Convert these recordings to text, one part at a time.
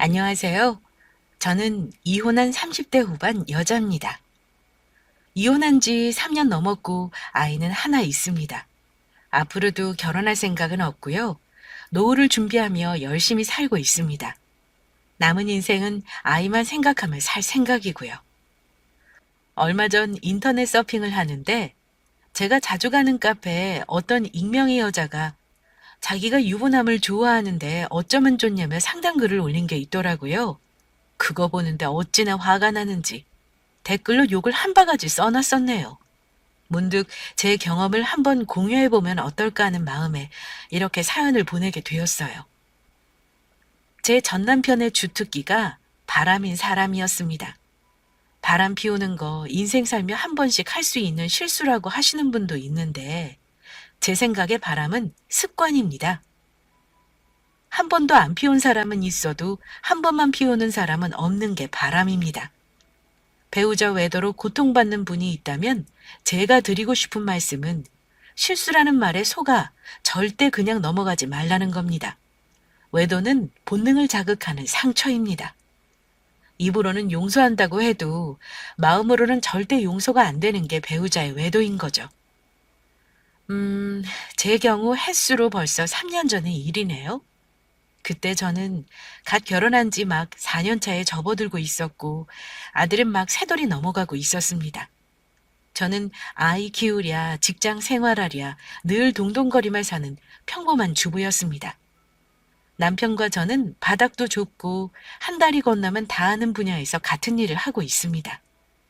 안녕하세요. 저는 이혼한 30대 후반 여자입니다. 이혼한 지 3년 넘었고 아이는 하나 있습니다. 앞으로도 결혼할 생각은 없고요. 노후를 준비하며 열심히 살고 있습니다. 남은 인생은 아이만 생각하며 살 생각이고요. 얼마 전 인터넷 서핑을 하는데 제가 자주 가는 카페에 어떤 익명의 여자가 자기가 유부남을 좋아하는데 어쩌면 좋냐며 상담글을 올린 게 있더라고요. 그거 보는데 어찌나 화가 나는지 댓글로 욕을 한 바가지 써놨었네요. 문득 제 경험을 한번 공유해보면 어떨까 하는 마음에 이렇게 사연을 보내게 되었어요. 제 전남편의 주특기가 바람인 사람이었습니다. 바람 피우는 거 인생 살며 한 번씩 할 수 있는 실수라고 하시는 분도 있는데 제 생각에 바람은 습관입니다. 한 번도 안 피운 사람은 있어도 한 번만 피우는 사람은 없는 게 바람입니다. 배우자 외도로 고통받는 분이 있다면 제가 드리고 싶은 말씀은 실수라는 말에 속아 절대 그냥 넘어가지 말라는 겁니다. 외도는 본능을 자극하는 상처입니다. 입으로는 용서한다고 해도 마음으로는 절대 용서가 안 되는 게 배우자의 외도인 거죠. 제 경우 햇수로 벌써 3년 전의 일이네요. 그때 저는 갓 결혼한 지 막 4년 차에 접어들고 있었고 아들은 막 새돌이 넘어가고 있었습니다. 저는 아이 키우랴 직장 생활하랴 늘 동동거리며 사는 평범한 주부였습니다. 남편과 저는 바닥도 좁고 한 달이 건너면 다 아는 분야에서 같은 일을 하고 있습니다.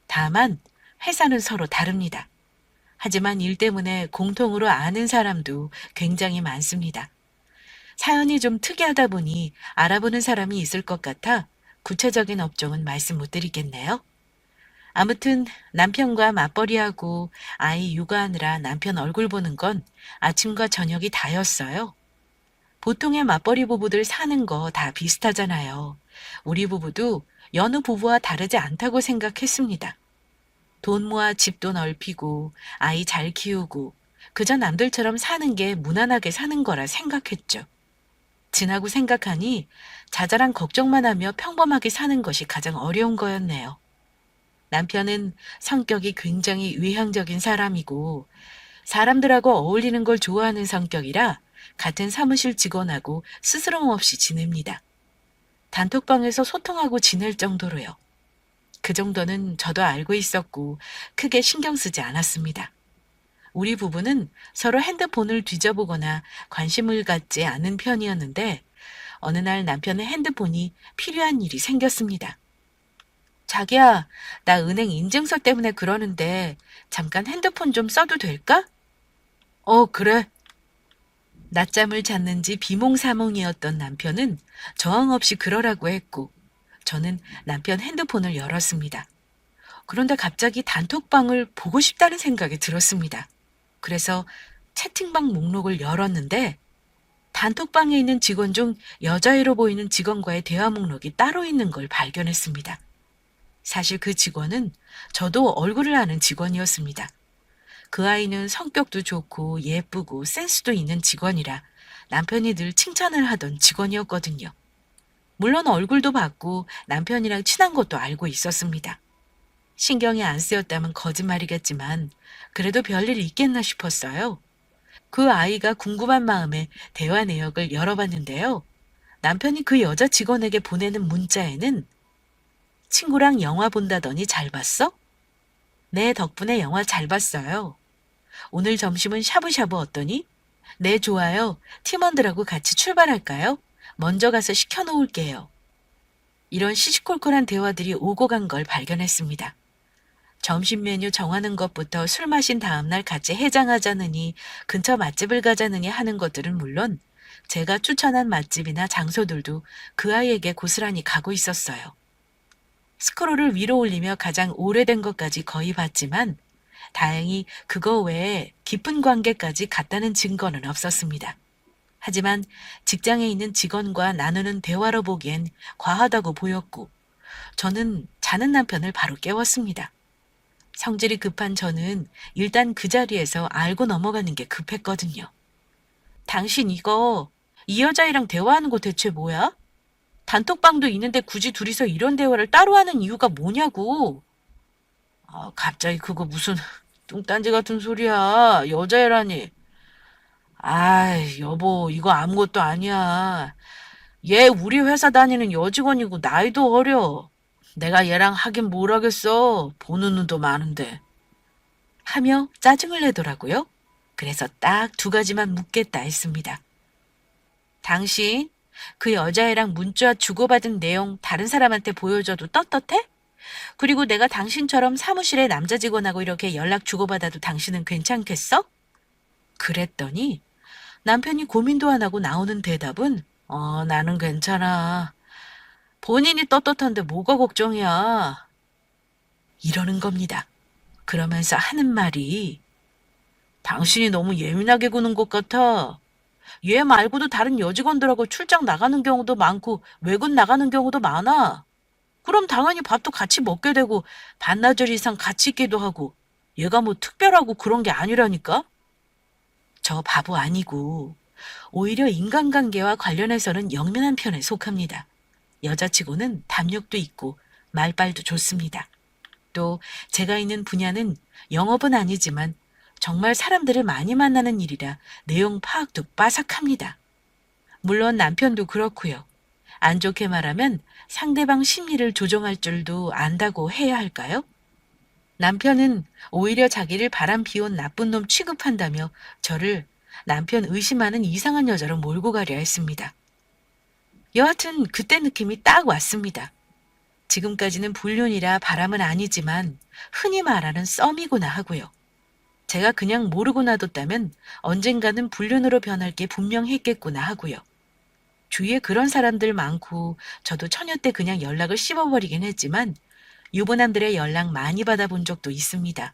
다만 회사는 서로 다릅니다. 하지만 일 때문에 공통으로 아는 사람도 굉장히 많습니다. 사연이 좀 특이하다 보니 알아보는 사람이 있을 것 같아 구체적인 업종은 말씀 못 드리겠네요. 아무튼 남편과 맞벌이하고 아이 육아하느라 남편 얼굴 보는 건 아침과 저녁이 다였어요. 보통의 맞벌이 부부들 사는 거 다 비슷하잖아요. 우리 부부도 여느 부부와 다르지 않다고 생각했습니다. 돈 모아 집도 넓히고 아이 잘 키우고 그저 남들처럼 사는 게 무난하게 사는 거라 생각했죠. 지나고 생각하니 자잘한 걱정만 하며 평범하게 사는 것이 가장 어려운 거였네요. 남편은 성격이 굉장히 외향적인 사람이고 사람들하고 어울리는 걸 좋아하는 성격이라 같은 사무실 직원하고 스스럼 없이 지냅니다. 단톡방에서 소통하고 지낼 정도로요. 그 정도는 저도 알고 있었고 크게 신경 쓰지 않았습니다. 우리 부부는 서로 핸드폰을 뒤져보거나 관심을 갖지 않은 편이었는데 어느 날 남편의 핸드폰이 필요한 일이 생겼습니다. 자기야, 나 은행 인증서 때문에 그러는데 잠깐 핸드폰 좀 써도 될까? 그래. 낮잠을 잤는지 비몽사몽이었던 남편은 저항 없이 그러라고 했고 저는 남편 핸드폰을 열었습니다. 그런데 갑자기 단톡방을 보고 싶다는 생각이 들었습니다. 그래서 채팅방 목록을 열었는데 단톡방에 있는 직원 중 여자애로 보이는 직원과의 대화 목록이 따로 있는 걸 발견했습니다. 사실 그 직원은 저도 얼굴을 아는 직원이었습니다. 그 아이는 성격도 좋고 예쁘고 센스도 있는 직원이라 남편이 늘 칭찬을 하던 직원이었거든요. 물론 얼굴도 봤고 남편이랑 친한 것도 알고 있었습니다. 신경이 안 쓰였다면 거짓말이겠지만 그래도 별일 있겠나 싶었어요. 그 아이가 궁금한 마음에 대화 내역을 열어봤는데요. 남편이 그 여자 직원에게 보내는 문자에는 친구랑 영화 본다더니 잘 봤어? 네, 덕분에 영화 잘 봤어요. 오늘 점심은 샤브샤브 어떠니? 네, 좋아요. 팀원들하고 같이 출발할까요? 먼저 가서 시켜놓을게요. 이런 시시콜콜한 대화들이 오고 간 걸 발견했습니다. 점심 메뉴 정하는 것부터 술 마신 다음날 같이 해장하자느니 근처 맛집을 가자느니 하는 것들은 물론 제가 추천한 맛집이나 장소들도 그 아이에게 고스란히 가고 있었어요. 스크롤을 위로 올리며 가장 오래된 것까지 거의 봤지만 다행히 그거 외에 깊은 관계까지 갔다는 증거는 없었습니다. 하지만 직장에 있는 직원과 나누는 대화로 보기엔 과하다고 보였고 저는 자는 남편을 바로 깨웠습니다. 성질이 급한 저는 일단 그 자리에서 알고 넘어가는 게 급했거든요. 당신 이거 이 여자애랑 대화하는 거 대체 뭐야? 단톡방도 있는데 굳이 둘이서 이런 대화를 따로 하는 이유가 뭐냐고. 갑자기 그거 무슨 뚱딴지 같은 소리야. 여자애라니. 아이, 여보, 이거 아무것도 아니야. 얘 우리 회사 다니는 여직원이고 나이도 어려. 내가 얘랑 하긴 뭘 하겠어. 보는 눈도 많은데. 하며 짜증을 내더라고요. 그래서 딱 두 가지만 묻겠다 했습니다. 당신, 그 여자애랑 문자 주고받은 내용 다른 사람한테 보여줘도 떳떳해? 그리고 내가 당신처럼 사무실에 남자 직원하고 이렇게 연락 주고받아도 당신은 괜찮겠어? 그랬더니 남편이 고민도 안 하고 나오는 대답은 나는 괜찮아. 본인이 떳떳한데 뭐가 걱정이야. 이러는 겁니다. 그러면서 하는 말이 당신이 너무 예민하게 구는 것 같아. 얘 말고도 다른 여직원들하고 출장 나가는 경우도 많고 외근 나가는 경우도 많아. 그럼 당연히 밥도 같이 먹게 되고 반나절 이상 같이 있기도 하고 얘가 뭐 특별하고 그런 게 아니라니까? 저 바보 아니고 오히려 인간관계와 관련해서는 영면한 편에 속합니다. 여자치고는 담력도 있고 말빨도 좋습니다. 또 제가 있는 분야는 영업은 아니지만 정말 사람들을 많이 만나는 일이라 내용 파악도 빠삭합니다. 물론 남편도 그렇고요. 안 좋게 말하면 상대방 심리를 조정할 줄도 안다고 해야 할까요? 남편은 오히려 자기를 바람 피운 나쁜 놈 취급한다며 저를 남편 의심하는 이상한 여자로 몰고 가려 했습니다. 여하튼 그때 느낌이 딱 왔습니다. 지금까지는 불륜이라 바람은 아니지만 흔히 말하는 썸이구나 하고요. 제가 그냥 모르고 놔뒀다면 언젠가는 불륜으로 변할 게 분명했겠구나 하고요. 주위에 그런 사람들 많고 저도 처녀 때 그냥 연락을 씹어버리긴 했지만 유부남들의 연락 많이 받아본 적도 있습니다.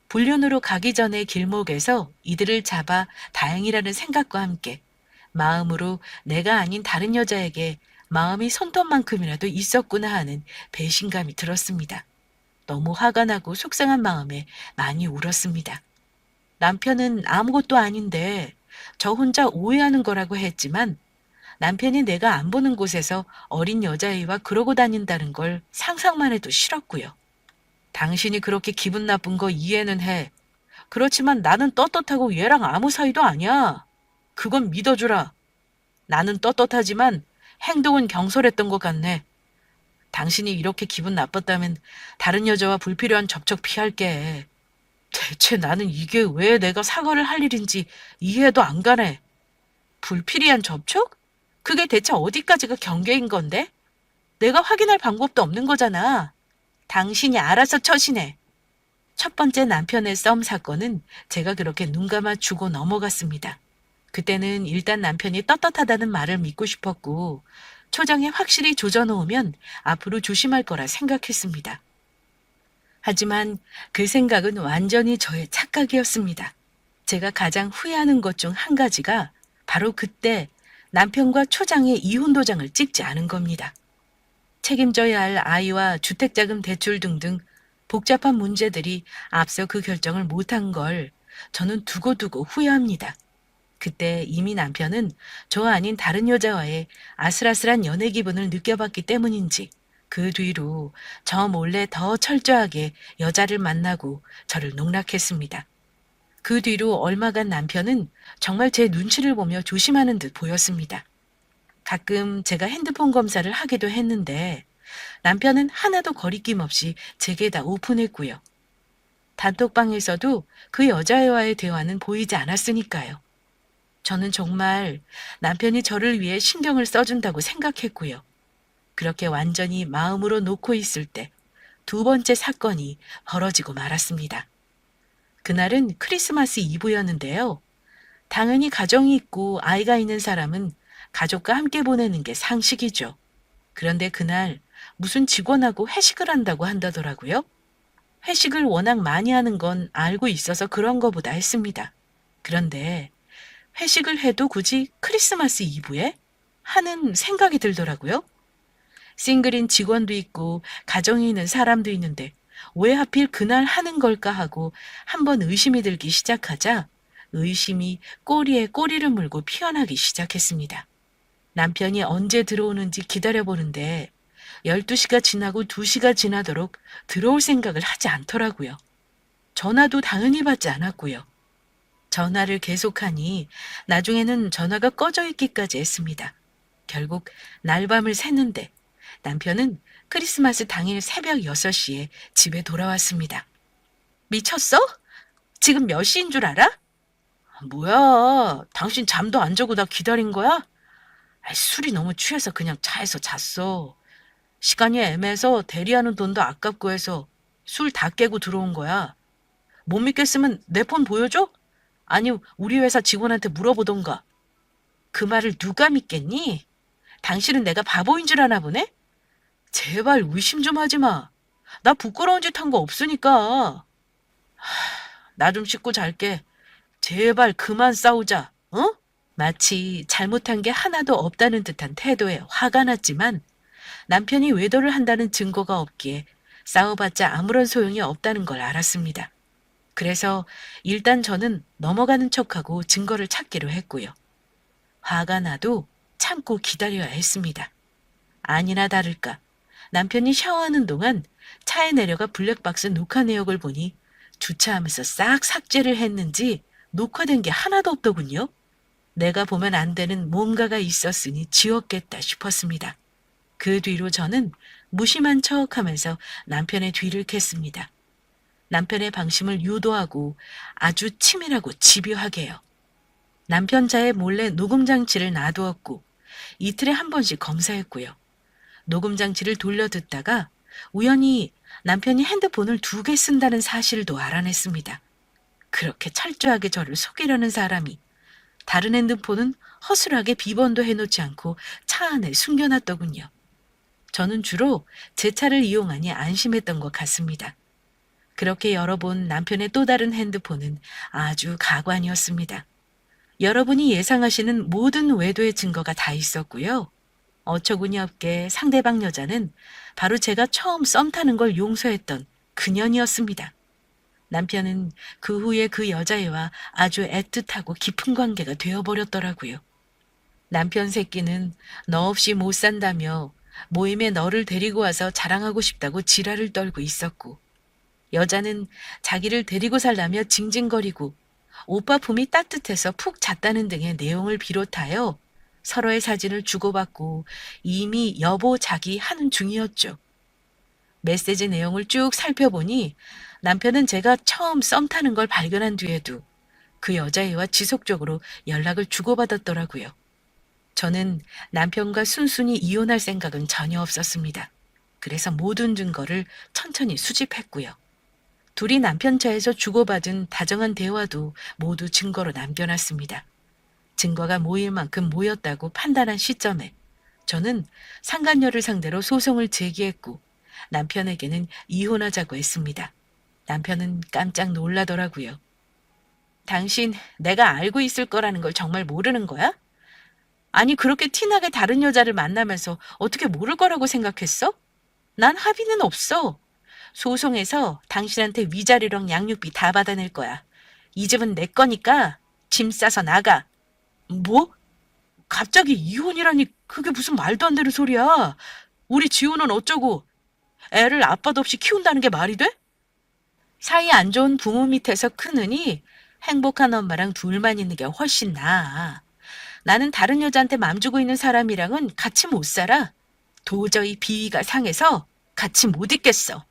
불륜으로 가기 전에 길목에서 이들을 잡아 다행이라는 생각과 함께 마음으로 내가 아닌 다른 여자에게 마음이 손톱만큼이라도 있었구나 하는 배신감이 들었습니다. 너무 화가 나고 속상한 마음에 많이 울었습니다. 남편은 아무것도 아닌데 저 혼자 오해하는 거라고 했지만 남편이 내가 안 보는 곳에서 어린 여자애와 그러고 다닌다는 걸 상상만 해도 싫었고요. 당신이 그렇게 기분 나쁜 거 이해는 해. 그렇지만 나는 떳떳하고 얘랑 아무 사이도 아니야. 그건 믿어주라. 나는 떳떳하지만 행동은 경솔했던 것 같네. 당신이 이렇게 기분 나빴다면 다른 여자와 불필요한 접촉 피할게. 대체 나는 이게 왜 내가 사과를 할 일인지 이해도 안 가네. 불필요한 접촉? 그게 대체 어디까지가 경계인 건데? 내가 확인할 방법도 없는 거잖아. 당신이 알아서 처신해. 첫 번째 남편의 썸 사건은 제가 그렇게 눈 감아 주고 넘어갔습니다. 그때는 일단 남편이 떳떳하다는 말을 믿고 싶었고 초장에 확실히 조져놓으면 앞으로 조심할 거라 생각했습니다. 하지만 그 생각은 완전히 저의 착각이었습니다. 제가 가장 후회하는 것 중 한 가지가 바로 그때 남편과 초장의 이혼 도장을 찍지 않은 겁니다. 책임져야 할 아이와 주택자금 대출 등등 복잡한 문제들이 앞서 그 결정을 못한 걸 저는 두고두고 후회합니다. 그때 이미 남편은 저 아닌 다른 여자와의 아슬아슬한 연애 기분을 느껴봤기 때문인지 그 뒤로 저 몰래 더 철저하게 여자를 만나고 저를 농락했습니다. 그 뒤로 얼마간 남편은 정말 제 눈치를 보며 조심하는 듯 보였습니다. 가끔 제가 핸드폰 검사를 하기도 했는데 남편은 하나도 거리낌 없이 제게 다 오픈했고요. 단톡방에서도 그 여자애와의 대화는 보이지 않았으니까요. 저는 정말 남편이 저를 위해 신경을 써준다고 생각했고요. 그렇게 완전히 마음으로 놓고 있을 때 두 번째 사건이 벌어지고 말았습니다. 그날은 크리스마스 이브였는데요. 당연히 가정이 있고 아이가 있는 사람은 가족과 함께 보내는 게 상식이죠. 그런데 그날 무슨 직원하고 회식을 한다고 한다더라고요. 회식을 워낙 많이 하는 건 알고 있어서 그런 거보다 했습니다. 그런데 회식을 해도 굳이 크리스마스 이브에? 하는 생각이 들더라고요. 싱글인 직원도 있고 가정이 있는 사람도 있는데 왜 하필 그날 하는 걸까 하고 한번 의심이 들기 시작하자 의심이 꼬리에 꼬리를 물고 피어나기 시작했습니다. 남편이 언제 들어오는지 기다려보는데 12시가 지나고 2시가 지나도록 들어올 생각을 하지 않더라고요. 전화도 당연히 받지 않았고요. 전화를 계속하니 나중에는 전화가 꺼져 있기까지 했습니다. 결국 날밤을 샜는데 남편은 크리스마스 당일 새벽 6시에 집에 돌아왔습니다. 미쳤어? 지금 몇 시인 줄 알아? 뭐야, 당신 잠도 안 자고 나 기다린 거야? 술이 너무 취해서 그냥 차에서 잤어. 시간이 애매해서 대리하는 돈도 아깝고 해서 술 다 깨고 들어온 거야. 못 믿겠으면 내 폰 보여줘? 아니, 우리 회사 직원한테 물어보던가. 그 말을 누가 믿겠니? 당신은 내가 바보인 줄 아나 보네? 제발 의심 좀 하지 마. 나 부끄러운 짓 한 거 없으니까. 나 좀 씻고 잘게. 제발 그만 싸우자. 어? 마치 잘못한 게 하나도 없다는 듯한 태도에 화가 났지만 남편이 외도를 한다는 증거가 없기에 싸워봤자 아무런 소용이 없다는 걸 알았습니다. 그래서 일단 저는 넘어가는 척하고 증거를 찾기로 했고요. 화가 나도 참고 기다려야 했습니다. 아니나 다를까 남편이 샤워하는 동안 차에 내려가 블랙박스 녹화 내역을 보니 주차하면서 싹 삭제를 했는지 녹화된 게 하나도 없더군요. 내가 보면 안 되는 뭔가가 있었으니 지웠겠다 싶었습니다. 그 뒤로 저는 무심한 척하면서 남편의 뒤를 캤습니다. 남편의 방심을 유도하고 아주 치밀하고 집요하게요. 남편 차에 몰래 녹음 장치를 놔두었고 이틀에 한 번씩 검사했고요. 녹음 장치를 돌려 듣다가 우연히 남편이 핸드폰을 2개 쓴다는 사실도 알아냈습니다. 그렇게 철저하게 저를 속이려는 사람이 다른 핸드폰은 허술하게 비번도 해놓지 않고 차 안에 숨겨놨더군요. 저는 주로 제 차를 이용하니 안심했던 것 같습니다. 그렇게 열어본 남편의 또 다른 핸드폰은 아주 가관이었습니다. 여러분이 예상하시는 모든 외도의 증거가 다 있었고요. 어처구니 없게 상대방 여자는 바로 제가 처음 썸 타는 걸 용서했던 그년이었습니다. 남편은 그 후에 그 여자애와 아주 애틋하고 깊은 관계가 되어버렸더라고요. 남편 새끼는 너 없이 못 산다며 모임에 너를 데리고 와서 자랑하고 싶다고 지랄을 떨고 있었고, 여자는 자기를 데리고 살라며 징징거리고 오빠 품이 따뜻해서 푹 잤다는 등의 내용을 비롯하여 서로의 사진을 주고받고 이미 여보 자기 하는 중이었죠. 메시지 내용을 쭉 살펴보니 남편은 제가 처음 썸 타는 걸 발견한 뒤에도 그 여자애와 지속적으로 연락을 주고받았더라고요. 저는 남편과 순순히 이혼할 생각은 전혀 없었습니다. 그래서 모든 증거를 천천히 수집했고요. 둘이 남편 차에서 주고받은 다정한 대화도 모두 증거로 남겨놨습니다. 증거가 모일 만큼 모였다고 판단한 시점에 저는 상간녀를 상대로 소송을 제기했고 남편에게는 이혼하자고 했습니다. 남편은 깜짝 놀라더라고요. 당신 내가 알고 있을 거라는 걸 정말 모르는 거야? 아니 그렇게 티나게 다른 여자를 만나면서 어떻게 모를 거라고 생각했어? 난 합의는 없어. 소송에서 당신한테 위자료랑 양육비 다 받아낼 거야. 이 집은 내 거니까 짐 싸서 나가. 뭐? 갑자기 이혼이라니 그게 무슨 말도 안 되는 소리야. 우리 지호는 어쩌고 애를 아빠도 없이 키운다는 게 말이 돼? 사이 안 좋은 부모 밑에서 크느니 행복한 엄마랑 둘만 있는 게 훨씬 나아. 나는 다른 여자한테 맘 주고 있는 사람이랑은 같이 못 살아. 도저히 비위가 상해서 같이 못 있겠어.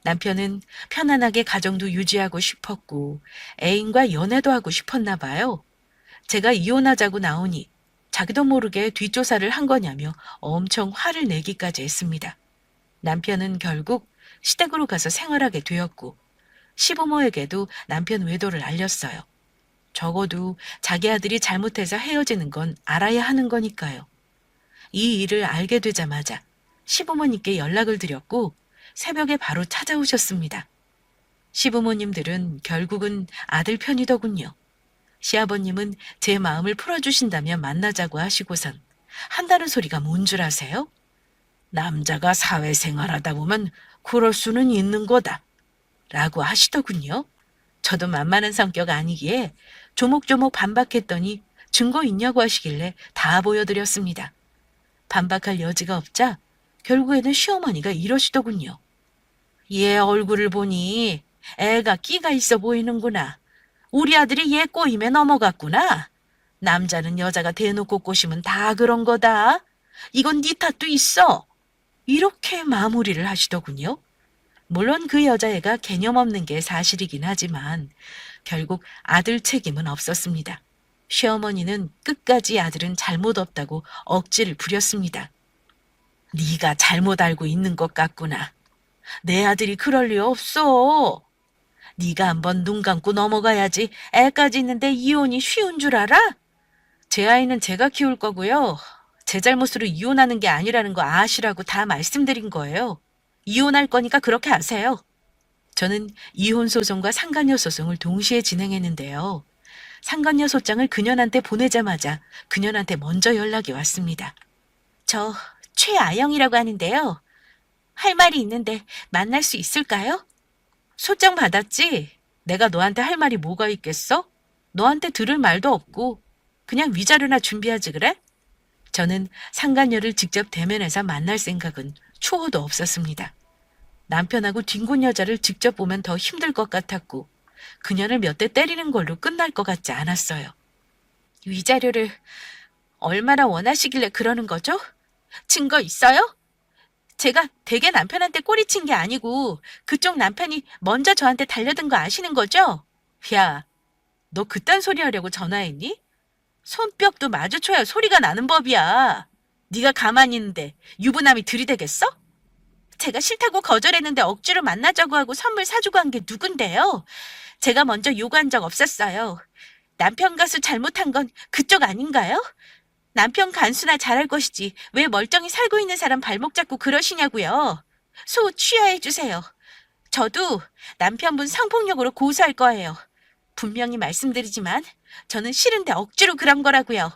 남편은 편안하게 가정도 유지하고 싶었고 애인과 연애도 하고 싶었나 봐요. 제가 이혼하자고 나오니 자기도 모르게 뒷조사를 한 거냐며 엄청 화를 내기까지 했습니다. 남편은 결국 시댁으로 가서 생활하게 되었고 시부모에게도 남편 외도를 알렸어요. 적어도 자기 아들이 잘못해서 헤어지는 건 알아야 하는 거니까요. 이 일을 알게 되자마자 시부모님께 연락을 드렸고 새벽에 바로 찾아오셨습니다. 시부모님들은 결국은 아들 편이더군요. 시아버님은 제 마음을 풀어주신다면 만나자고 하시고선 한다는 소리가 뭔 줄 아세요? 남자가 사회생활하다 보면 그럴 수는 있는 거다 라고 하시더군요. 저도 만만한 성격 아니기에 조목조목 반박했더니 증거 있냐고 하시길래 다 보여드렸습니다. 반박할 여지가 없자 결국에는 시어머니가 이러시더군요. 얘 얼굴을 보니 애가 끼가 있어 보이는구나. 우리 아들이 얘 꼬임에 넘어갔구나. 남자는 여자가 대놓고 꼬시면 다 그런 거다. 이건 네 탓도 있어. 이렇게 마무리를 하시더군요. 물론 그 여자애가 개념 없는 게 사실이긴 하지만 결국 아들 책임은 없었습니다. 시어머니는 끝까지 아들은 잘못 없다고 억지를 부렸습니다. 네가 잘못 알고 있는 것 같구나. 내 아들이 그럴 리 없어. 네가 한번 눈 감고 넘어가야지 애까지 있는데 이혼이 쉬운 줄 알아? 제 아이는 제가 키울 거고요. 제 잘못으로 이혼하는 게 아니라는 거 아시라고 다 말씀드린 거예요. 이혼할 거니까 그렇게 하세요. 저는 이혼 소송과 상간녀 소송을 동시에 진행했는데요. 상간녀 소장을 그년한테 보내자마자 그년한테 먼저 연락이 왔습니다. 저 최아영이라고 하는데요. 할 말이 있는데 만날 수 있을까요? 소장 받았지? 내가 너한테 할 말이 뭐가 있겠어? 너한테 들을 말도 없고 그냥 위자료나 준비하지 그래? 저는 상간녀를 직접 대면해서 만날 생각은 추호도 없었습니다. 남편하고 뒹군 여자를 직접 보면 더 힘들 것 같았고 그녀를 몇 대 때리는 걸로 끝날 것 같지 않았어요. 위자료를 얼마나 원하시길래 그러는 거죠? 증거 있어요? 제가 되게 남편한테 꼬리친 게 아니고 그쪽 남편이 먼저 저한테 달려든 거 아시는 거죠? 야, 너 그딴 소리 하려고 전화했니? 손뼉도 마주쳐야 소리가 나는 법이야. 네가 가만히 있는데 유부남이 들이대겠어? 제가 싫다고 거절했는데 억지로 만나자고 하고 선물 사주고 한 게 누군데요? 제가 먼저 요구한 적 없었어요. 남편 가수 잘못한 건 그쪽 아닌가요? 남편 간수나 잘할 것이지 왜 멀쩡히 살고 있는 사람 발목 잡고 그러시냐고요. 소 취하해 주세요. 저도 남편분 성폭력으로 고소할 거예요. 분명히 말씀드리지만 저는 싫은데 억지로 그런 거라고요.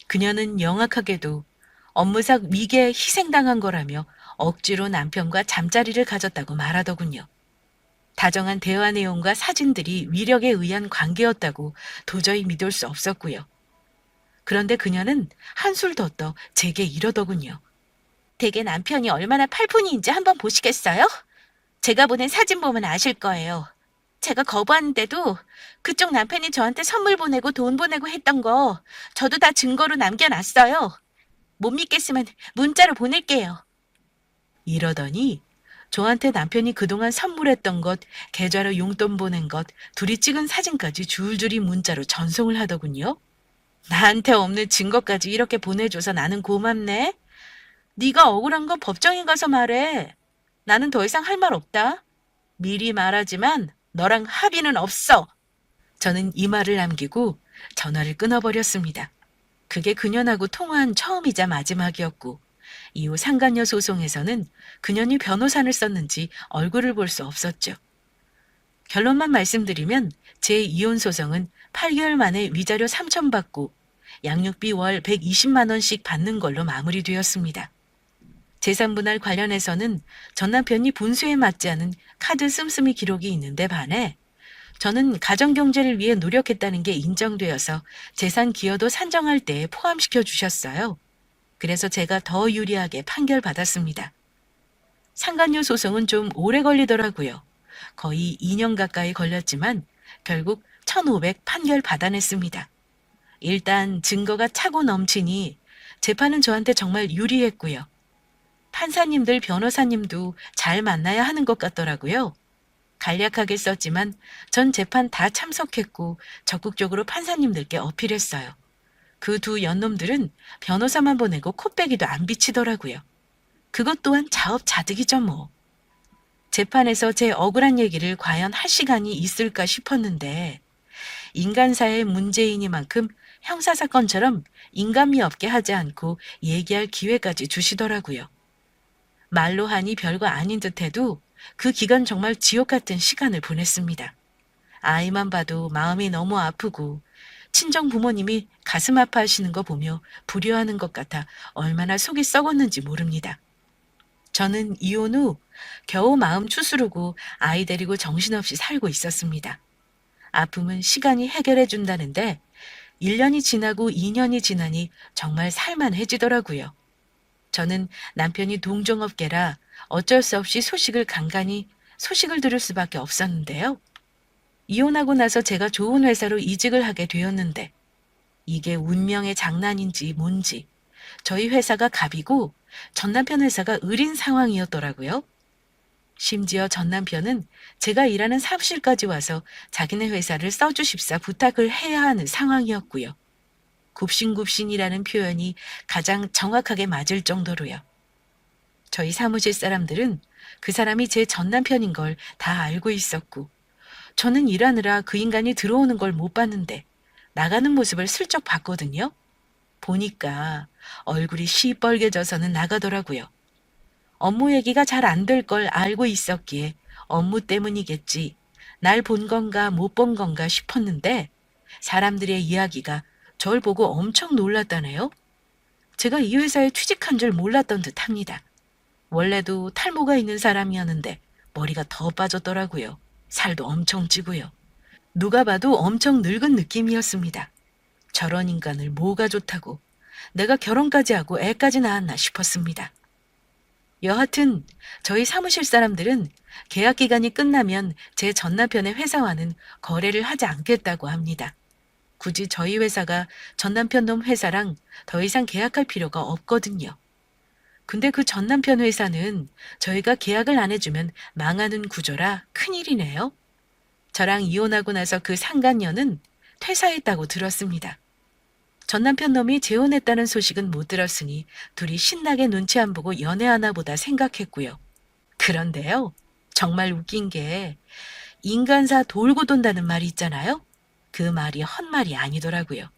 그녀는 영악하게도 업무상 위계에 희생당한 거라며 억지로 남편과 잠자리를 가졌다고 말하더군요. 다정한 대화 내용과 사진들이 위력에 의한 관계였다고 도저히 믿을 수 없었고요. 그런데 그녀는 한술 더 떠 제게 이러더군요. 대개 남편이 얼마나 팔푼이인지 한번 보시겠어요? 제가 보낸 사진 보면 아실 거예요. 제가 거부하는데도 그쪽 남편이 저한테 선물 보내고 돈 보내고 했던 거 저도 다 증거로 남겨놨어요. 못 믿겠으면 문자로 보낼게요. 이러더니 저한테 남편이 그동안 선물했던 것, 계좌로 용돈 보낸 것, 둘이 찍은 사진까지 줄줄이 문자로 전송을 하더군요. 나한테 없는 증거까지 이렇게 보내줘서 나는 고맙네. 네가 억울한 건 법정에 가서 말해. 나는 더 이상 할 말 없다. 미리 말하지만 너랑 합의는 없어. 저는 이 말을 남기고 전화를 끊어버렸습니다. 그게 그년하고 통화한 처음이자 마지막이었고 이후 상간녀 소송에서는 그년이 변호사를 썼는지 얼굴을 볼 수 없었죠. 결론만 말씀드리면 제 이혼 소송은 8개월 만에 위자료 3천 받고 양육비 월 120만 원씩 받는 걸로 마무리되었습니다. 재산분할 관련해서는 전 남편이 분수에 맞지 않은 카드 씀씀이 기록이 있는데 반해 저는 가정경제를 위해 노력했다는 게 인정되어서 재산 기여도 산정할 때에 포함시켜 주셨어요. 그래서 제가 더 유리하게 판결받았습니다. 상간녀 소송은 좀 오래 걸리더라고요. 거의 2년 가까이 걸렸지만 결국 1,500 판결 받아냈습니다. 일단 증거가 차고 넘치니 재판은 저한테 정말 유리했고요. 판사님들, 변호사님도 잘 만나야 하는 것 같더라고요. 간략하게 썼지만 전 재판 다 참석했고 적극적으로 판사님들께 어필했어요. 그 두 연놈들은 변호사만 보내고 코빼기도 안 비치더라고요. 그것 또한 자업자득이죠 뭐. 재판에서 제 억울한 얘기를 과연 할 시간이 있을까 싶었는데 인간사의 문제이니만큼 형사사건처럼 인간미 없게 하지 않고 얘기할 기회까지 주시더라고요. 말로 하니 별거 아닌 듯해도 그 기간 정말 지옥 같은 시간을 보냈습니다. 아이만 봐도 마음이 너무 아프고 친정 부모님이 가슴 아파하시는 거 보며 불효하는 것 같아 얼마나 속이 썩었는지 모릅니다. 저는 이혼 후 겨우 마음 추스르고 아이 데리고 정신없이 살고 있었습니다. 아픔은 시간이 해결해 준다는데 1년이 지나고 2년이 지나니 정말 살만해지더라고요. 저는 남편이 동종업계라 어쩔 수 없이 소식을 들을 수밖에 없었는데요. 이혼하고 나서 제가 좋은 회사로 이직을 하게 되었는데 이게 운명의 장난인지 뭔지 저희 회사가 갑이고 전 남편 회사가 을인 상황이었더라고요. 심지어 전 남편은 제가 일하는 사무실까지 와서 자기네 회사를 써주십사 부탁을 해야 하는 상황이었고요. 굽신굽신이라는 표현이 가장 정확하게 맞을 정도로요. 저희 사무실 사람들은 그 사람이 제 전 남편인 걸 다 알고 있었고, 저는 일하느라 그 인간이 들어오는 걸 못 봤는데 나가는 모습을 슬쩍 봤거든요. 보니까 얼굴이 시뻘개져서는 나가더라고요. 업무 얘기가 잘 안 될 걸 알고 있었기에 업무 때문이겠지. 날 본 건가 못 본 건가 싶었는데 사람들의 이야기가 절 보고 엄청 놀랐다네요. 제가 이 회사에 취직한 줄 몰랐던 듯 합니다. 원래도 탈모가 있는 사람이었는데 머리가 더 빠졌더라고요. 살도 엄청 찌고요. 누가 봐도 엄청 늙은 느낌이었습니다. 저런 인간을 뭐가 좋다고 내가 결혼까지 하고 애까지 낳았나 싶었습니다. 여하튼 저희 사무실 사람들은 계약 기간이 끝나면 제 전 남편의 회사와는 거래를 하지 않겠다고 합니다. 굳이 저희 회사가 전 남편 놈 회사랑 더 이상 계약할 필요가 없거든요. 근데 그 전 남편 회사는 저희가 계약을 안 해주면 망하는 구조라 큰일이네요. 저랑 이혼하고 나서 그 상간녀는 퇴사했다고 들었습니다. 전 남편 놈이 재혼했다는 소식은 못 들었으니 둘이 신나게 눈치 안 보고 연애하나 보다 생각했고요. 그런데요, 정말 웃긴 게 인간사 돌고 돈다는 말이 있잖아요. 그 말이 헛말이 아니더라고요.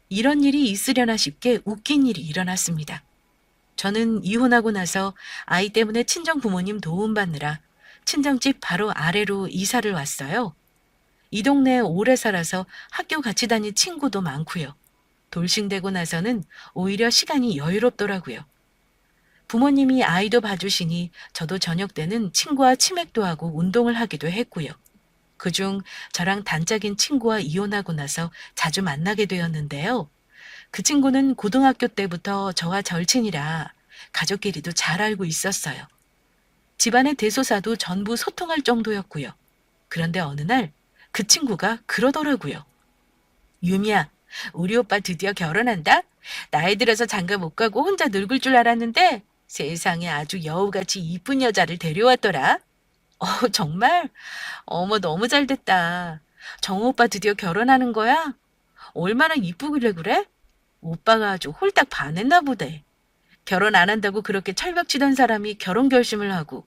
이런 일이 있으려나 싶게 웃긴 일이 일어났습니다. 저는 이혼하고 나서 아이 때문에 친정 부모님 도움받느라 친정집 바로 아래로 이사를 왔어요. 이 동네에 오래 살아서 학교 같이 다닌 친구도 많고요. 돌싱되고 나서는 오히려 시간이 여유롭더라고요. 부모님이 아이도 봐주시니 저도 저녁 때는 친구와 치맥도 하고 운동을 하기도 했고요. 그중 저랑 단짝인 친구와 이혼하고 나서 자주 만나게 되었는데요. 그 친구는 고등학교 때부터 저와 절친이라 가족끼리도 잘 알고 있었어요. 집안의 대소사도 전부 소통할 정도였고요. 그런데 어느 날 그 친구가 그러더라고요. 유미야, 우리 오빠 드디어 결혼한다? 나이 들어서 장가 못 가고 혼자 늙을 줄 알았는데 세상에 아주 여우같이 이쁜 여자를 데려왔더라. 정말? 어머, 너무 잘 됐다. 정우 오빠 드디어 결혼하는 거야? 얼마나 이쁘길래 그래? 오빠가 아주 홀딱 반했나 보대. 결혼 안 한다고 그렇게 철벽치던 사람이 결혼 결심을 하고.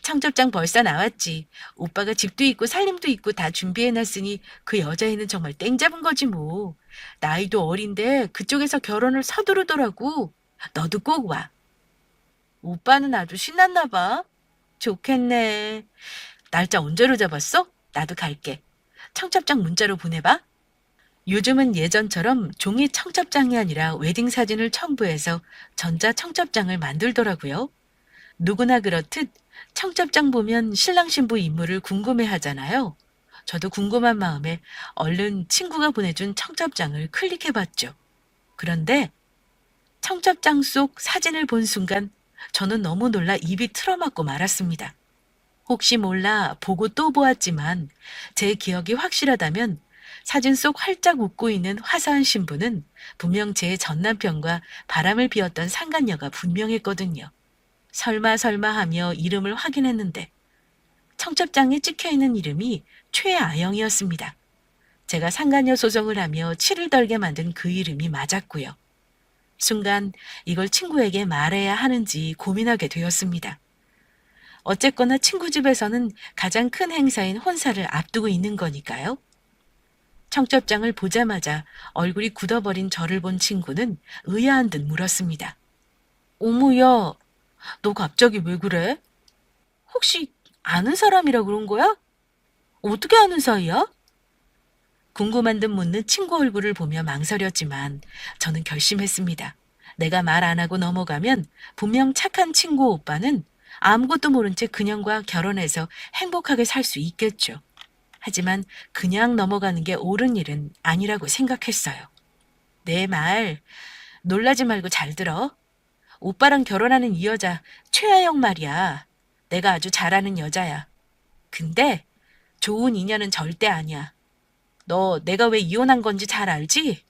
청첩장 벌써 나왔지. 오빠가 집도 있고 살림도 있고 다 준비해놨으니 그 여자애는 정말 땡 잡은 거지 뭐. 나이도 어린데 그쪽에서 결혼을 서두르더라고. 너도 꼭 와. 오빠는 아주 신났나 봐. 좋겠네. 날짜 언제로 잡았어? 나도 갈게. 청첩장 문자로 보내봐. 요즘은 예전처럼 종이 청첩장이 아니라 웨딩 사진을 첨부해서 전자 청첩장을 만들더라고요. 누구나 그렇듯 청첩장 보면 신랑 신부 인물을 궁금해 하잖아요. 저도 궁금한 마음에 얼른 친구가 보내준 청첩장을 클릭해 봤죠. 그런데 청첩장 속 사진을 본 순간 저는 너무 놀라 입이 틀어막고 말았습니다. 혹시 몰라 보고 또 보았지만 제 기억이 확실하다면 사진 속 활짝 웃고 있는 화사한 신부는 분명 제 전남편과 바람을 피웠던 상간녀가 분명했거든요. 설마 하며 이름을 확인했는데 청첩장에 찍혀있는 이름이 최아영이었습니다. 제가 상간녀 소송을 하며 치를 떨게 만든 그 이름이 맞았고요. 순간 이걸 친구에게 말해야 하는지 고민하게 되었습니다. 어쨌거나 친구 집에서는 가장 큰 행사인 혼사를 앞두고 있는 거니까요. 청첩장을 보자마자 얼굴이 굳어버린 저를 본 친구는 의아한 듯 물었습니다. 어머야, 너 갑자기 왜 그래? 혹시 아는 사람이라 그런 거야? 어떻게 아는 사이야? 궁금한 듯 묻는 친구 얼굴을 보며 망설였지만 저는 결심했습니다. 내가 말 안 하고 넘어가면 분명 착한 친구 오빠는 아무것도 모른 채 그년과 결혼해서 행복하게 살 수 있겠죠. 하지만 그냥 넘어가는 게 옳은 일은 아니라고 생각했어요. 내 말 놀라지 말고 잘 들어. 오빠랑 결혼하는 이 여자 최하영 말이야. 내가 아주 잘 아는 여자야. 근데 좋은 인연은 절대 아니야. 너 내가 왜 이혼한 건지 잘 알지?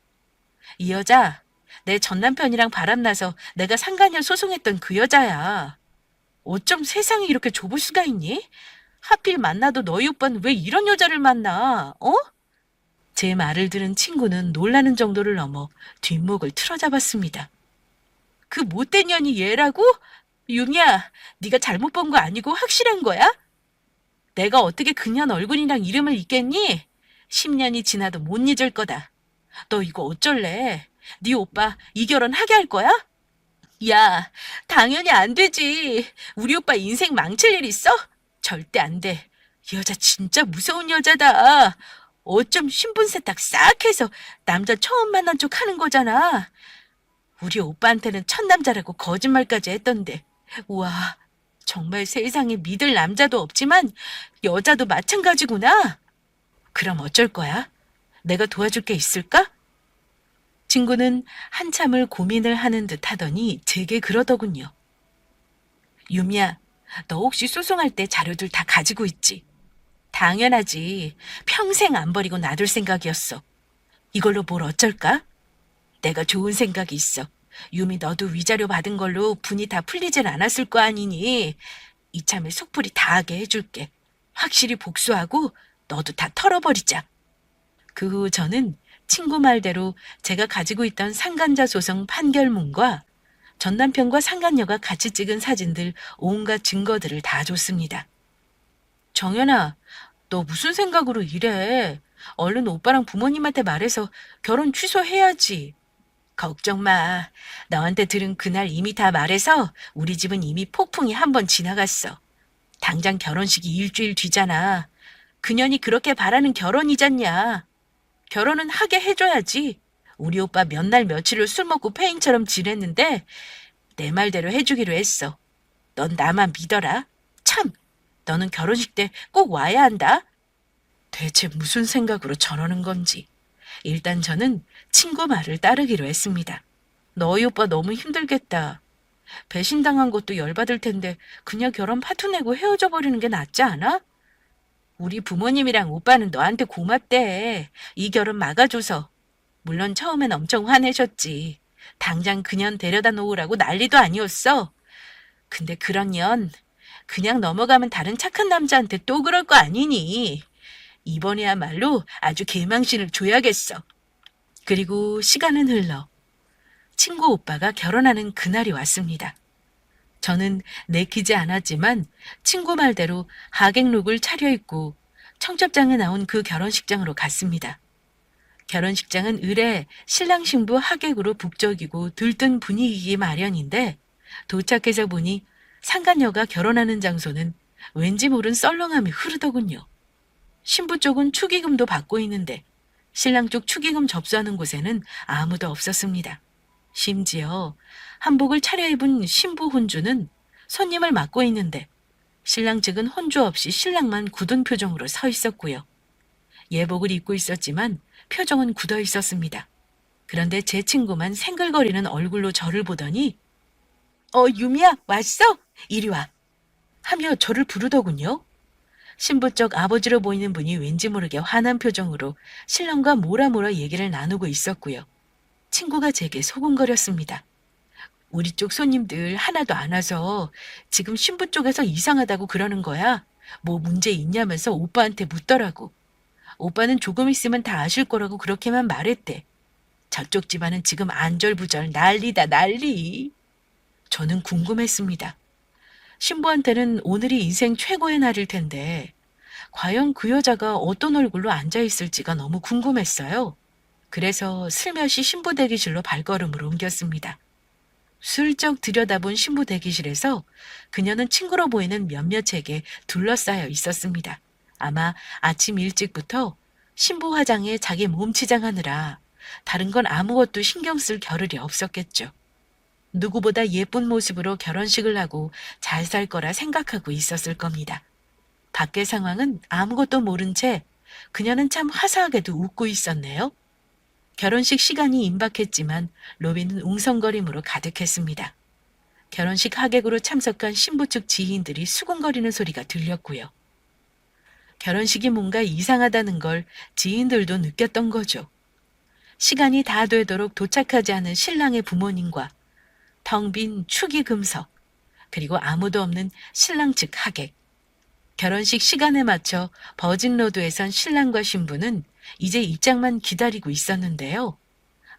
이 여자 내 전남편이랑 바람나서 내가 상간녀 소송했던 그 여자야. 어쩜 세상이 이렇게 좁을 수가 있니? 하필 만나도 너희 오빠는 왜 이런 여자를 만나? 어? 제 말을 들은 친구는 놀라는 정도를 넘어 뒷목을 틀어잡았습니다. 그 못된 년이 얘라고? 유미야, 네가 잘못 본 거 아니고 확실한 거야? 내가 어떻게 그년 얼굴이랑 이름을 잊겠니? 10년이 지나도 못 잊을 거다. 너 이거 어쩔래? 네 오빠 이 결혼 하게 할 거야? 야, 당연히 안 되지. 우리 오빠 인생 망칠 일 있어? 절대 안 돼. 이 여자 진짜 무서운 여자다. 어쩜 신분 세탁 싹 해서 남자 처음 만난 척 하는 거잖아. 우리 오빠한테는 첫 남자라고 거짓말까지 했던데. 우와, 정말 세상에 믿을 남자도 없지만 여자도 마찬가지구나. 그럼 어쩔 거야? 내가 도와줄 게 있을까? 친구는 한참을 고민을 하는 듯 하더니 제게 그러더군요. 유미야, 너 혹시 소송할 때 자료들 다 가지고 있지? 당연하지. 평생 안 버리고 놔둘 생각이었어. 이걸로 뭘 어쩔까? 내가 좋은 생각이 있어. 유미 너도 위자료 받은 걸로 분이 다 풀리질 않았을 거 아니니 이참에 속풀이 다 하게 해줄게. 확실히 복수하고 너도 다 털어버리자. 그 후 저는 친구 말대로 제가 가지고 있던 상간자 소송 판결문과 전 남편과 상간녀가 같이 찍은 사진들 온갖 증거들을 다 줬습니다. 정연아, 너 무슨 생각으로 이래? 얼른 오빠랑 부모님한테 말해서 결혼 취소해야지. 걱정 마. 너한테 들은 그날 이미 다 말해서 우리 집은 이미 폭풍이 한 번 지나갔어. 당장 결혼식이 일주일 뒤잖아. 그년이 그렇게 바라는 결혼이잖냐. 결혼은 하게 해줘야지. 우리 오빠 몇 날 며칠을 술 먹고 페인처럼 지냈는데 내 말대로 해주기로 했어. 넌 나만 믿어라. 참, 너는 결혼식 때 꼭 와야 한다. 대체 무슨 생각으로 저러는 건지. 일단 저는 친구 말을 따르기로 했습니다. 너희 오빠 너무 힘들겠다. 배신당한 것도 열받을 텐데 그냥 결혼 파투 내고 헤어져 버리는 게 낫지 않아? 우리 부모님이랑 오빠는 너한테 고맙대. 이 결혼 막아줘서. 물론 처음엔 엄청 화내셨지. 당장 그년 데려다 놓으라고 난리도 아니었어. 근데 그런 년 그냥 넘어가면 다른 착한 남자한테 또 그럴 거 아니니. 이번에야말로 아주 개망신을 줘야겠어. 그리고 시간은 흘러 친구 오빠가 결혼하는 그날이 왔습니다. 저는 내키지 않았지만 친구 말대로 하객룩을 차려입고 청첩장에 나온 그 결혼식장으로 갔습니다. 결혼식장은 을에 신랑 신부 하객으로 북적이고 들뜬 분위기기 마련인데 도착해서 보니 상간녀가 결혼하는 장소는 왠지 모른 썰렁함이 흐르더군요. 신부 쪽은 축의금도 받고 있는데 신랑 쪽 축의금 접수하는 곳에는 아무도 없었습니다. 심지어 한복을 차려입은 신부 혼주는 손님을 맡고 있는데 신랑 측은 혼주 없이 신랑만 굳은 표정으로 서 있었고요. 예복을 입고 있었지만 표정은 굳어 있었습니다. 그런데 제 친구만 생글거리는 얼굴로 저를 보더니 유미야 왔어? 이리 와 하며 저를 부르더군요. 신부 쪽 아버지로 보이는 분이 왠지 모르게 화난 표정으로 신랑과 뭐라 얘기를 나누고 있었고요. 친구가 제게 소곤거렸습니다. 우리 쪽 손님들 하나도 안 와서 지금 신부 쪽에서 이상하다고 그러는 거야. 뭐 문제 있냐면서 오빠한테 묻더라고. 오빠는 조금 있으면 다 아실 거라고 그렇게만 말했대. 저쪽 집안은 지금 안절부절 난리다 난리. 저는 궁금했습니다. 신부한테는 오늘이 인생 최고의 날일 텐데 과연 그 여자가 어떤 얼굴로 앉아있을지가 너무 궁금했어요. 그래서 슬며시 신부 대기실로 발걸음을 옮겼습니다. 슬쩍 들여다본 신부 대기실에서 그녀는 친구로 보이는 몇몇에게 둘러싸여 있었습니다. 아마 아침 일찍부터 신부 화장에 자기 몸치장하느라 다른 건 아무것도 신경 쓸 겨를이 없었겠죠. 누구보다 예쁜 모습으로 결혼식을 하고 잘 살 거라 생각하고 있었을 겁니다. 밖의 상황은 아무것도 모른 채 그녀는 참 화사하게도 웃고 있었네요. 결혼식 시간이 임박했지만 로비는 웅성거림으로 가득했습니다. 결혼식 하객으로 참석한 신부 측 지인들이 수군거리는 소리가 들렸고요. 결혼식이 뭔가 이상하다는 걸 지인들도 느꼈던 거죠. 시간이 다 되도록 도착하지 않은 신랑의 부모님과 텅 빈 축의금석, 그리고 아무도 없는 신랑 측 하객. 결혼식 시간에 맞춰 버진로드에선 신랑과 신부는 이제 입장만 기다리고 있었는데요.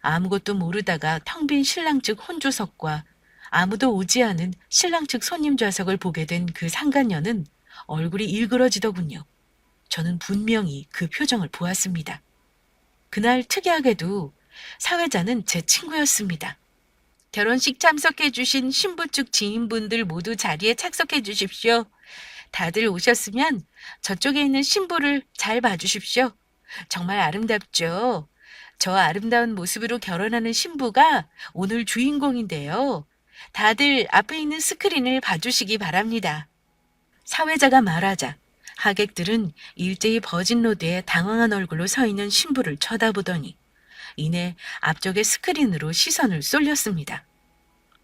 아무것도 모르다가 텅 빈 신랑 측 혼조석과 아무도 오지 않은 신랑 측 손님 좌석을 보게 된 그 상간녀는 얼굴이 일그러지더군요. 저는 분명히 그 표정을 보았습니다. 그날 특이하게도 사회자는 제 친구였습니다. 결혼식 참석해 주신 신부 측 지인분들 모두 자리에 착석해 주십시오. 다들 오셨으면 저쪽에 있는 신부를 잘 봐주십시오. 정말 아름답죠? 저 아름다운 모습으로 결혼하는 신부가 오늘 주인공인데요. 다들 앞에 있는 스크린을 봐주시기 바랍니다. 사회자가 말하자 하객들은 일제히 버진로드에 당황한 얼굴로 서 있는 신부를 쳐다보더니 이내 앞쪽의 스크린으로 시선을 쏠렸습니다.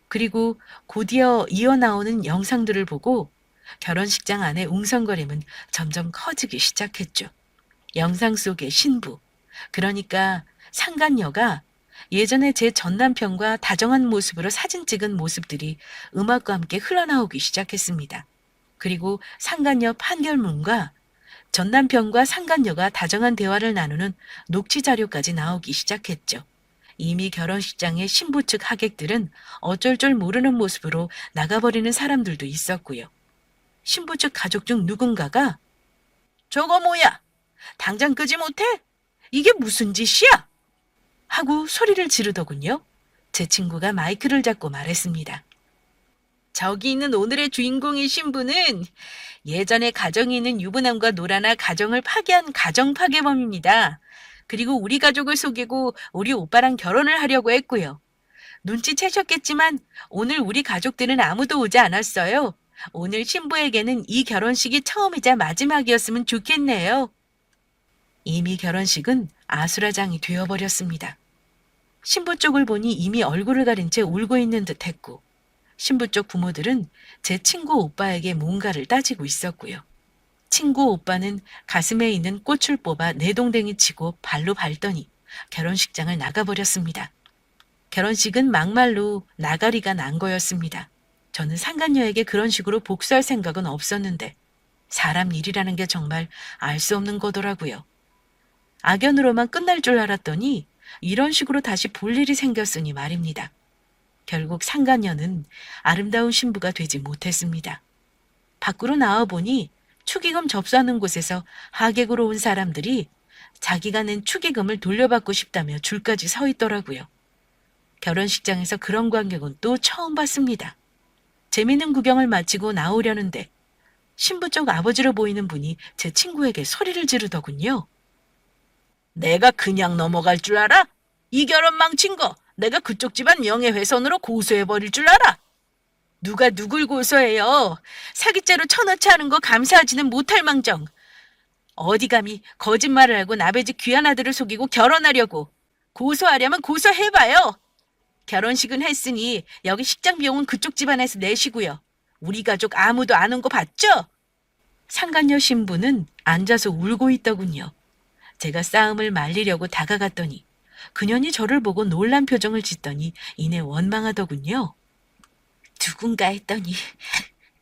그리고 곧이어 이어나오는 영상들을 보고 결혼식장 안의 웅성거림은 점점 커지기 시작했죠. 영상 속의 신부, 그러니까 상간녀가 예전에 제 전남편과 다정한 모습으로 사진 찍은 모습들이 음악과 함께 흘러나오기 시작했습니다. 그리고 상간녀 판결문과 전남편과 상간녀가 다정한 대화를 나누는 녹취 자료까지 나오기 시작했죠. 이미 결혼식장의 신부 측 하객들은 어쩔 줄 모르는 모습으로 나가버리는 사람들도 있었고요. 신부 측 가족 중 누군가가 저거 뭐야? 당장 끄지 못해? 이게 무슨 짓이야? 하고 소리를 지르더군요. 제 친구가 마이크를 잡고 말했습니다. 저기 있는 오늘의 주인공인 신부는 예전에 가정이 있는 유부남과 놀아나 가정을 파괴한 가정 파괴범입니다. 그리고 우리 가족을 속이고 우리 오빠랑 결혼을 하려고 했고요. 눈치채셨겠지만 오늘 우리 가족들은 아무도 오지 않았어요. 오늘 신부에게는 이 결혼식이 처음이자 마지막이었으면 좋겠네요. 이미 결혼식은 아수라장이 되어버렸습니다. 신부 쪽을 보니 이미 얼굴을 가린 채 울고 있는 듯 했고 신부 쪽 부모들은 제 친구 오빠에게 뭔가를 따지고 있었고요. 친구 오빠는 가슴에 있는 꽃을 뽑아 내동댕이 치고 발로 밟더니 결혼식장을 나가버렸습니다. 결혼식은 막말로 나가리가 난 거였습니다. 저는 상간녀에게 그런 식으로 복수할 생각은 없었는데 사람 일이라는 게 정말 알 수 없는 거더라고요. 악연으로만 끝날 줄 알았더니 이런 식으로 다시 볼 일이 생겼으니 말입니다. 결국 상간녀는 아름다운 신부가 되지 못했습니다. 밖으로 나와보니 축의금 접수하는 곳에서 하객으로 온 사람들이 자기가 낸 축의금을 돌려받고 싶다며 줄까지 서 있더라고요. 결혼식장에서 그런 광경은 또 처음 봤습니다. 재미있는 구경을 마치고 나오려는데 신부 쪽 아버지로 보이는 분이 제 친구에게 소리를 지르더군요. 내가 그냥 넘어갈 줄 알아? 이 결혼 망친 거 내가 그쪽 집안 명예훼손으로 고소해버릴 줄 알아? 누가 누굴 고소해요? 사기죄로 쳐넣지 않은 거 감사하지는 못할 망정. 어디 감히 거짓말을 하고 나배지 귀한 아들을 속이고 결혼하려고. 고소하려면 고소해봐요. 결혼식은 했으니 여기 식장 비용은 그쪽 집안에서 내시고요. 우리 가족 아무도 안 온 거 봤죠? 상간녀 신부는 앉아서 울고 있더군요. 제가 싸움을 말리려고 다가갔더니 그년이 저를 보고 놀란 표정을 짓더니 이내 원망하더군요. 누군가 했더니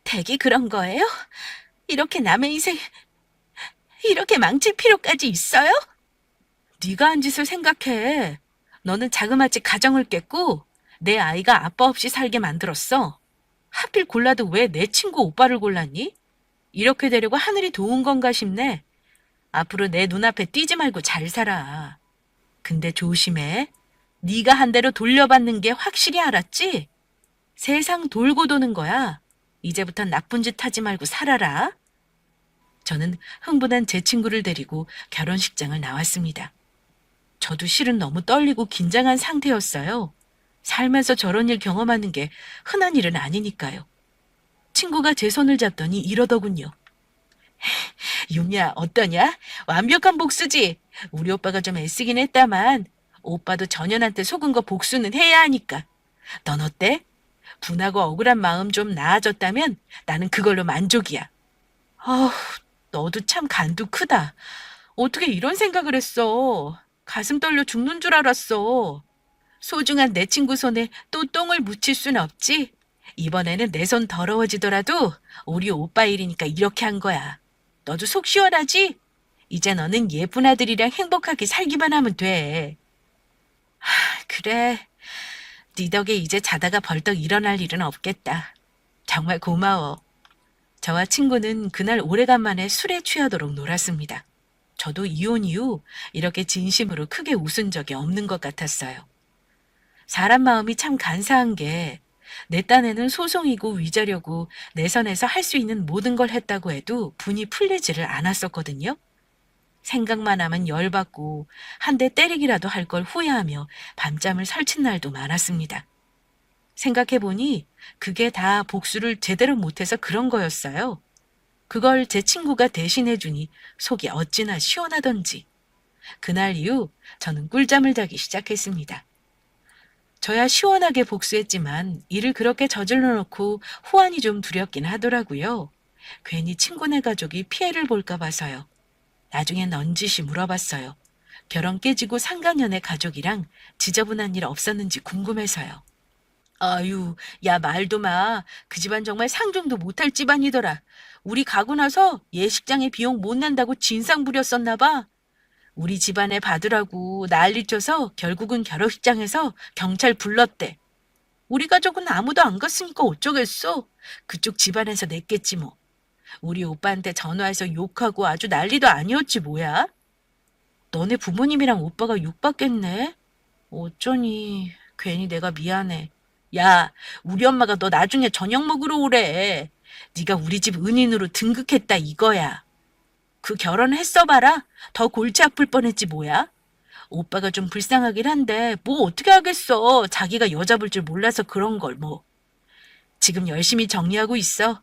댁이 그런 거예요? 이렇게 남의 인생 이렇게 망칠 필요까지 있어요? 네가 한 짓을 생각해. 너는 자그마치 가정을 깼고 내 아이가 아빠 없이 살게 만들었어. 하필 골라도 왜 내 친구 오빠를 골랐니? 이렇게 되려고 하늘이 도운 건가 싶네. 앞으로 내 눈앞에 띄지 말고 잘 살아. 근데 조심해. 네가 한 대로 돌려받는 게 확실히 알았지? 세상 돌고 도는 거야. 이제부턴 나쁜 짓 하지 말고 살아라. 저는 흥분한 제 친구를 데리고 결혼식장을 나왔습니다. 저도 실은 너무 떨리고 긴장한 상태였어요. 살면서 저런 일 경험하는 게 흔한 일은 아니니까요. 친구가 제 손을 잡더니 이러더군요. 유미야, 어떠냐? 완벽한 복수지? 우리 오빠가 좀 애쓰긴 했다만, 오빠도 전현한테 속은 거 복수는 해야 하니까. 넌 어때? 분하고 억울한 마음 좀 나아졌다면 나는 그걸로 만족이야. 아우, 너도 참 간도 크다. 어떻게 이런 생각을 했어? 가슴 떨려 죽는 줄 알았어. 소중한 내 친구 손에 또 똥을 묻힐 순 없지? 이번에는 내 손 더러워지더라도 우리 오빠 일이니까 이렇게 한 거야. 너도 속 시원하지? 이제 너는 예쁜 아들이랑 행복하게 살기만 하면 돼. 그래. 네 덕에 이제 자다가 벌떡 일어날 일은 없겠다. 정말 고마워. 저와 친구는 그날 오래간만에 술에 취하도록 놀았습니다. 저도 이혼 이후 이렇게 진심으로 크게 웃은 적이 없는 것 같았어요. 사람 마음이 참 간사한 게 내 딴에는 소송이고 위자료고 내 선에서 할 수 있는 모든 걸 했다고 해도 분이 풀리지를 않았었거든요. 생각만 하면 열받고 한 대 때리기라도 할 걸 후회하며 밤잠을 설친 날도 많았습니다. 생각해보니 그게 다 복수를 제대로 못해서 그런 거였어요. 그걸 제 친구가 대신해주니 속이 어찌나 시원하던지. 그날 이후 저는 꿀잠을 자기 시작했습니다. 저야 시원하게 복수했지만 일을 그렇게 저질러 놓고 후환이 좀 두렵긴 하더라고요. 괜히 친구네 가족이 피해를 볼까 봐서요. 나중엔 넌지시 물어봤어요. 결혼 깨지고 상간년의 가족이랑 지저분한 일 없었는지 궁금해서요. 아유, 야 말도 마. 그 집안 정말 상종도 못할 집안이더라. 우리 가고 나서 예식장에 비용 못 낸다고 진상 부렸었나 봐. 우리 집안에 받으라고 난리쳐서 결국은 결혼식장에서 경찰 불렀대. 우리 가족은 아무도 안 갔으니까 어쩌겠어. 그쪽 집안에서 냈겠지 뭐. 우리 오빠한테 전화해서 욕하고 아주 난리도 아니었지 뭐야. 너네 부모님이랑 오빠가 욕받겠네. 어쩌니 괜히 내가 미안해. 야, 우리 엄마가 너 나중에 저녁 먹으러 오래. 네가 우리 집 은인으로 등극했다 이거야. 그 결혼했어 봐라. 더 골치 아플 뻔했지 뭐야. 오빠가 좀 불쌍하긴 한데 뭐 어떻게 하겠어. 자기가 여자 볼 줄 몰라서 그런 걸 뭐. 지금 열심히 정리하고 있어.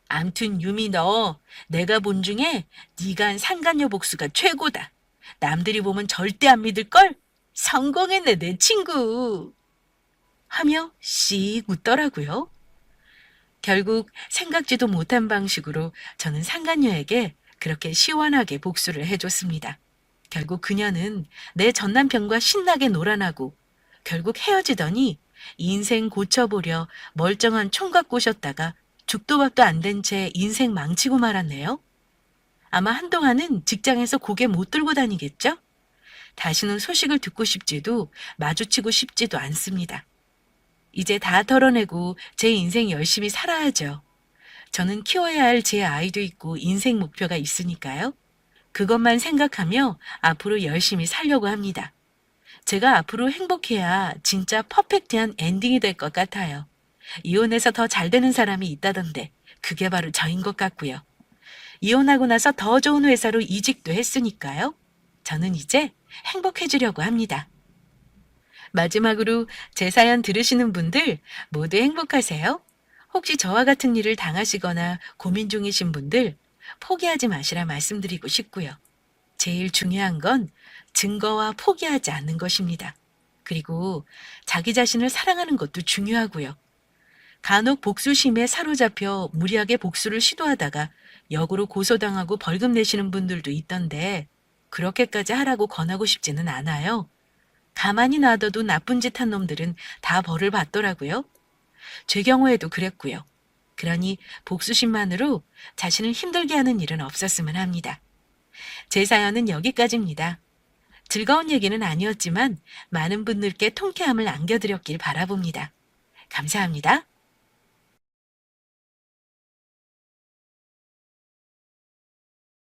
암튼 유미 너 내가 본 중에 네가 한 상간녀 복수가 최고다. 남들이 보면 절대 안 믿을걸? 성공했네 내 친구. 하며 씩 웃더라고요. 결국 생각지도 못한 방식으로 저는 상간녀에게 그렇게 시원하게 복수를 해줬습니다. 결국 그녀는 내 전남편과 신나게 놀아나고 결국 헤어지더니 인생 고쳐보려 멀쩡한 총각 꼬셨다가 죽도 밥도 안 된 채 인생 망치고 말았네요. 아마 한동안은 직장에서 고개 못 들고 다니겠죠? 다시는 소식을 듣고 싶지도 마주치고 싶지도 않습니다. 이제 다 털어내고 제 인생 열심히 살아야죠. 저는 키워야 할 제 아이도 있고 인생 목표가 있으니까요. 그것만 생각하며 앞으로 열심히 살려고 합니다. 제가 앞으로 행복해야 진짜 퍼펙트한 엔딩이 될 것 같아요. 이혼해서 더 잘 되는 사람이 있다던데 그게 바로 저인 것 같고요. 이혼하고 나서 더 좋은 회사로 이직도 했으니까요. 저는 이제 행복해지려고 합니다. 마지막으로 제 사연 들으시는 분들 모두 행복하세요. 혹시 저와 같은 일을 당하시거나 고민 중이신 분들 포기하지 마시라 말씀드리고 싶고요. 제일 중요한 건 증거와 포기하지 않는 것입니다. 그리고 자기 자신을 사랑하는 것도 중요하고요. 간혹 복수심에 사로잡혀 무리하게 복수를 시도하다가 역으로 고소당하고 벌금 내시는 분들도 있던데 그렇게까지 하라고 권하고 싶지는 않아요. 가만히 놔둬도 나쁜 짓 한 놈들은 다 벌을 받더라고요. 제 경우에도 그랬고요. 그러니 복수심만으로 자신을 힘들게 하는 일은 없었으면 합니다. 제 사연은 여기까지입니다. 즐거운 얘기는 아니었지만 많은 분들께 통쾌함을 안겨드렸길 바라봅니다. 감사합니다.